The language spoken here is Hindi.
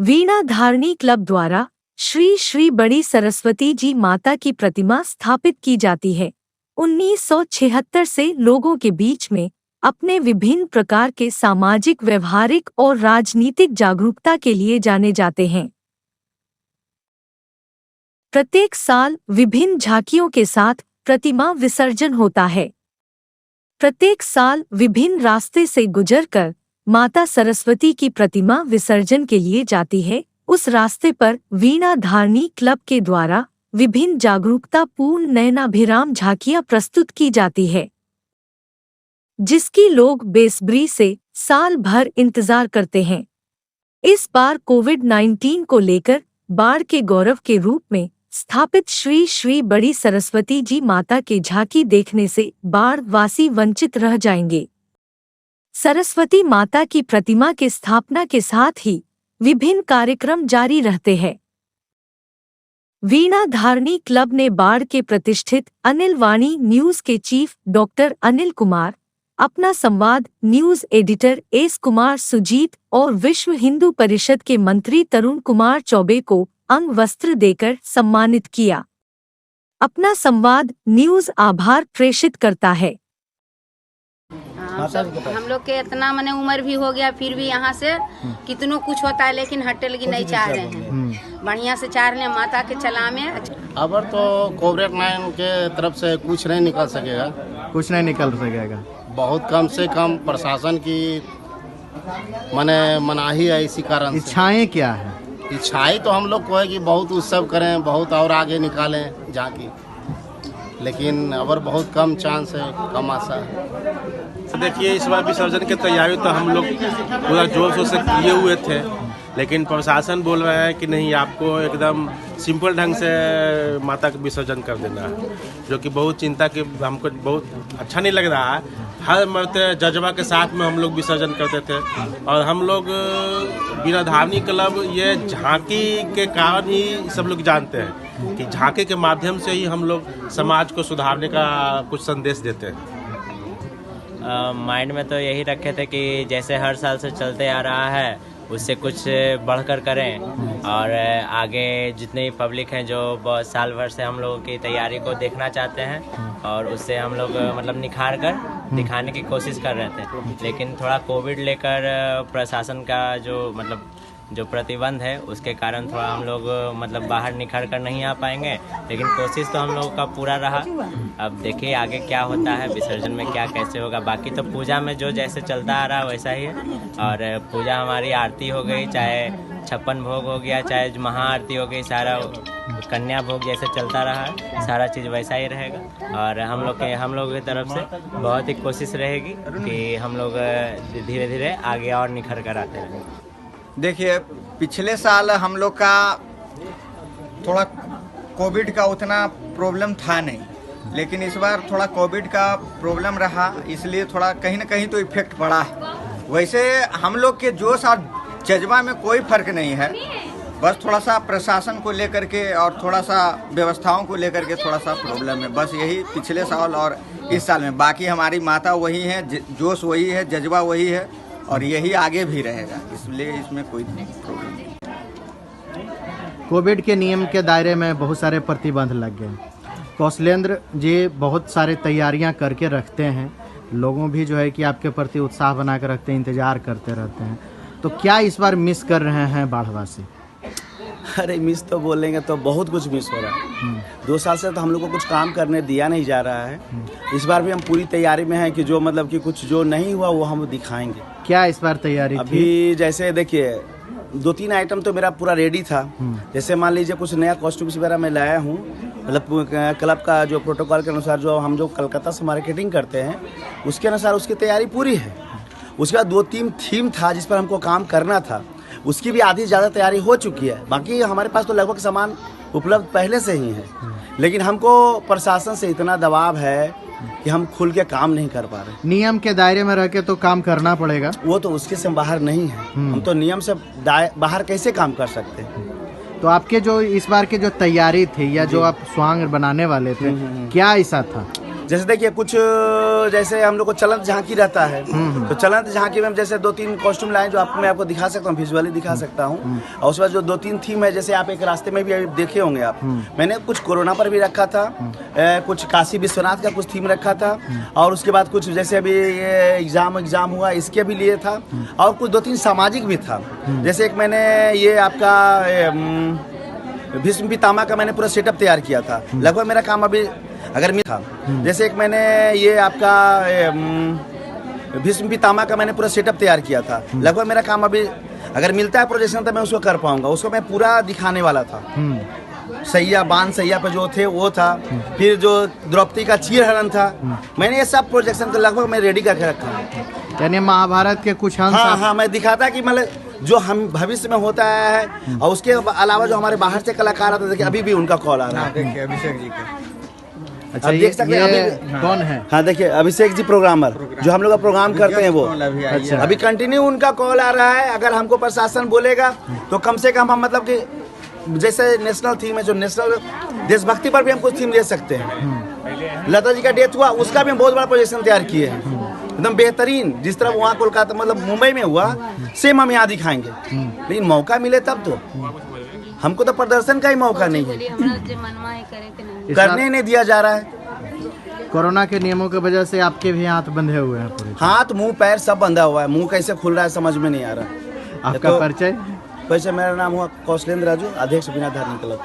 वीणा धारणी क्लब द्वारा श्री श्री बड़ी सरस्वती जी माता की प्रतिमा स्थापित की जाती है। 1976 से लोगों के बीच में अपने विभिन्न प्रकार के सामाजिक, व्यवहारिक और राजनीतिक जागरूकता के लिए जाने जाते हैं। प्रत्येक साल विभिन्न झांकियों के साथ प्रतिमा विसर्जन होता है। प्रत्येक साल विभिन्न रास्ते से गुजरकर माता सरस्वती की प्रतिमा विसर्जन के लिए जाती है। उस रास्ते पर वीणा धारणी क्लब के द्वारा विभिन्न जागरूकतापूर्ण नयनाभिराम झांकियां प्रस्तुत की जाती है, जिसकी लोग बेसब्री से साल भर इंतजार करते हैं। इस बार कोविड-19 को लेकर बाढ़ के गौरव के रूप में स्थापित श्री श्री बड़ी सरस्वती जी माता के झांकी देखने से बाढ़ वासी वंचित रह जाएंगे। सरस्वती माता की प्रतिमा के स्थापना के साथ ही विभिन्न कार्यक्रम जारी रहते हैं। वीणा धारणी क्लब ने बाढ़ के प्रतिष्ठित अनिल वाणी न्यूज के chief doctor Anil Kumar, Apna Samvad news editor S Kumar Sujit और विश्व हिंदू परिषद के मंत्री तरुण कुमार चौबे को अंग वस्त्र देकर सम्मानित किया। अपना संवाद न्यूज आभार प्रेषित करता है। हम लोग के इतना मने उम्र भी हो गया, फिर भी यहाँ से कितनों कुछ होता है, लेकिन हटने की नहीं चाह रहे हैं। बढ़िया से चाह रहे हैं माता के चला में। अब तो कोविड-19 के तरफ से कुछ नहीं निकल सकेगा। कुछ नहीं निकल सकेगा। बहुत कम से कम प्रशासन की मनाही है। इसी कारण इच्छाएं क्या है? इच्छाएं तो हम लोग को है कि बहुत उत्सव करें, बहुत और आगे निकालें झांकी, लेकिन अब बहुत कम चांस है, कम आशा है। देखिए, इस बार विसर्जन की तैयारी तो हम लोग पूरा जोर से किए हुए थे, लेकिन प्रशासन बोल रहा है कि नहीं, आपको एकदम सिंपल ढंग से माता का विसर्जन कर देना है, जो कि बहुत चिंता की, हमको बहुत अच्छा नहीं लग रहा है। हर मरते जज्बा के साथ में हम लोग विसर्जन करते थे, और हम लोग वीणा धारणी क्लब ये झांकी के कारण ही सब लोग जानते हैं कि झांकी के माध्यम से ही हम लोग समाज को सुधारने का कुछ संदेश देते हैं। माइंड में तो यही रखे थे कि जैसे हर साल से चलते आ रहा है उससे कुछ बढ़कर करें, और आगे जितनी पब्लिक हैं जो साल भर से हम लोगों की तैयारी को देखना चाहते हैं, और उससे हम लोग मतलब निखार कर दिखाने की कोशिश कर रहे थे। लेकिन थोड़ा कोविड लेकर प्रशासन का जो प्रतिबंध है उसके कारण थोड़ा हम लोग मतलब बाहर निखर कर नहीं आ पाएंगे, लेकिन कोशिश तो हम लोगों का पूरा रहा। अब देखिए आगे क्या होता है, विसर्जन में क्या कैसे होगा। बाकी तो पूजा में जो जैसे चलता आ रहा है वैसा ही है, और पूजा हमारी आरती हो गई, चाहे 56 भोग हो गया, चाहे महाआरती हो गई, सारा कन्या भोग जैसे चलता रहा है, सारा चीज़ वैसा ही रहेगा। और हम लोग की तरफ से बहुत ही कोशिश रहेगी कि हम लोग धीरे धीरे आगे और निखर कर आते रहें। देखिए, पिछले साल हम लोग का थोड़ा कोविड का उतना प्रॉब्लम था नहीं, लेकिन इस बार थोड़ा कोविड का प्रॉब्लम रहा, इसलिए थोड़ा कहीं ना कहीं तो इफेक्ट पड़ा है। वैसे हम लोग के जोश और जज्बा में कोई फर्क नहीं है, बस थोड़ा सा प्रशासन को लेकर के और थोड़ा सा व्यवस्थाओं को लेकर के थोड़ा सा प्रॉब्लम है, बस यही पिछले साल और इस साल में। बाकी हमारी माता वही है, जोश वही है, जज्बा वही है, और यही आगे भी रहेगा, इसलिए इसमें कोई प्रॉब्लम नहीं। कोविड के नियम के दायरे में बहुत सारे प्रतिबंध लग गए। कौशलेंद्र जी बहुत सारे तैयारियां करके रखते हैं, लोगों भी जो है कि आपके प्रति उत्साह बना कर रखते हैं, इंतजार करते रहते हैं, तो क्या इस बार मिस कर रहे हैं बाढ़वासी? अरे मिस तो बोलेंगे तो बहुत कुछ मिस हो रहा है। 2 साल से तो हम लोग को कुछ काम करने दिया नहीं जा रहा है। इस बार भी हम पूरी तैयारी में हैं कि जो मतलब कि कुछ जो नहीं हुआ वो हम दिखाएंगे। क्या इस बार तैयारी अभी जैसे देखिए 2-3 आइटम तो मेरा पूरा रेडी था। जैसे मान लीजिए कुछ नया कॉस्ट्यूम्स वगैरह मैं लाया हूँ, मतलब क्लब का जो प्रोटोकॉल के अनुसार जो हम जो कलकत्ता से मार्केटिंग करते हैं उसके अनुसार उसकी तैयारी पूरी है। उसके बाद 2-3 थीम था जिस पर हमको काम करना था, उसकी भी आधी ज़्यादा तैयारी हो चुकी है। बाकी हमारे पास तो लगभग सामान उपलब्ध पहले से ही है, लेकिन हमको प्रशासन से इतना दबाव है कि हम खुल के काम नहीं कर पा रहे। नियम के दायरे में रह के तो काम करना पड़ेगा, वो तो उसके से बाहर नहीं है। हम तो नियम से बाहर कैसे काम कर सकते हैं। तो आपके जो इस बार की जो तैयारी थी या जो आप स्वांग बनाने वाले थे, क्या ऐसा था? जैसे देखिए कुछ जैसे हम लोग को चलंत झांकी रहता है, तो चलंत झांकी में जैसे 2-3 कॉस्ट्यूम लाए जो आपको मैं आपको दिखा सकता हूँ, विजुअली दिखा सकता हूँ। और उसके बाद जो 2-3 थीम है, जैसे आप एक रास्ते में भी अभी देखे होंगे आप, मैंने कुछ कोरोना पर भी रखा था, कुछ काशी विश्वनाथ का कुछ थीम रखा था, और उसके बाद कुछ जैसे अभी ये एग्जाम हुआ इसके भी लिए था, और कुछ 2-3 सामाजिक भी था। जैसे एक मैंने ये आपका भीष्म पितामह का मैंने पूरा सेटअप तैयार किया था। लगभग मेरा काम अभी अगर था, जैसे एक मैंने ये आपका भीष्म पितामह का मैंने पूरा सेटअप तैयार किया था। लगभग मेरा काम अभी अगर मिलता है प्रोजेक्शन तो मैं उसको कर पाऊंगा, उसको मैं पूरा दिखाने वाला था। सैया बांध सैया पे जो थे वो था, फिर जो द्रौपदी का चीरहरण था, मैंने ये सब प्रोजेक्शन तो लगभग मैं रेडी करके रखा। यानी महाभारत के कुछ अंश हाँ, मैं दिखाता कि मतलब जो हम भविष्य में होता है, और उसके अलावा जो हमारे बाहर से कलाकार आते, देखिए अभी भी उनका कॉल आ रहा है। देखिए अभिषेक जी का, अच्छा अब देख सकते हैं ये कौन है? हाँ देखिए अभिषेक जी प्रोग्रामर जो हम लोग का प्रोग्राम करते हैं वो अच्छा। अभी कंटिन्यू उनका कॉल आ रहा है। अगर हमको प्रशासन बोलेगा तो कम से कम हम मतलब कि जैसे नेशनल थीम है, जो नेशनल देशभक्ति पर भी हम कुछ थीम ले सकते हैं। लता जी का डेथ हुआ, उसका भी हम बहुत बड़ा प्रोजेक्शन तैयार किए हैं, एकदम बेहतरीन। जिस तरह वहाँ कोलकाता मतलब मुंबई में हुआ, सेम हम यहाँ दिखाएंगे। लेकिन मौका मिले तब तो, हमको तो प्रदर्शन का ही मौका नहीं है, करने नहीं दिया जा रहा है। कोरोना के नियमों की वजह से आपके भी हाथ बंधे हुए हैं पूरे? हाथ मुंह पैर सब बंधा हुआ है, मुंह कैसे खुल रहा है समझ में नहीं आ रहा। आपका परिचय? वैसे मेरा नाम हुआ कौशलेंद्र राजू, अध्यक्ष बिना धार्मिक क्लब।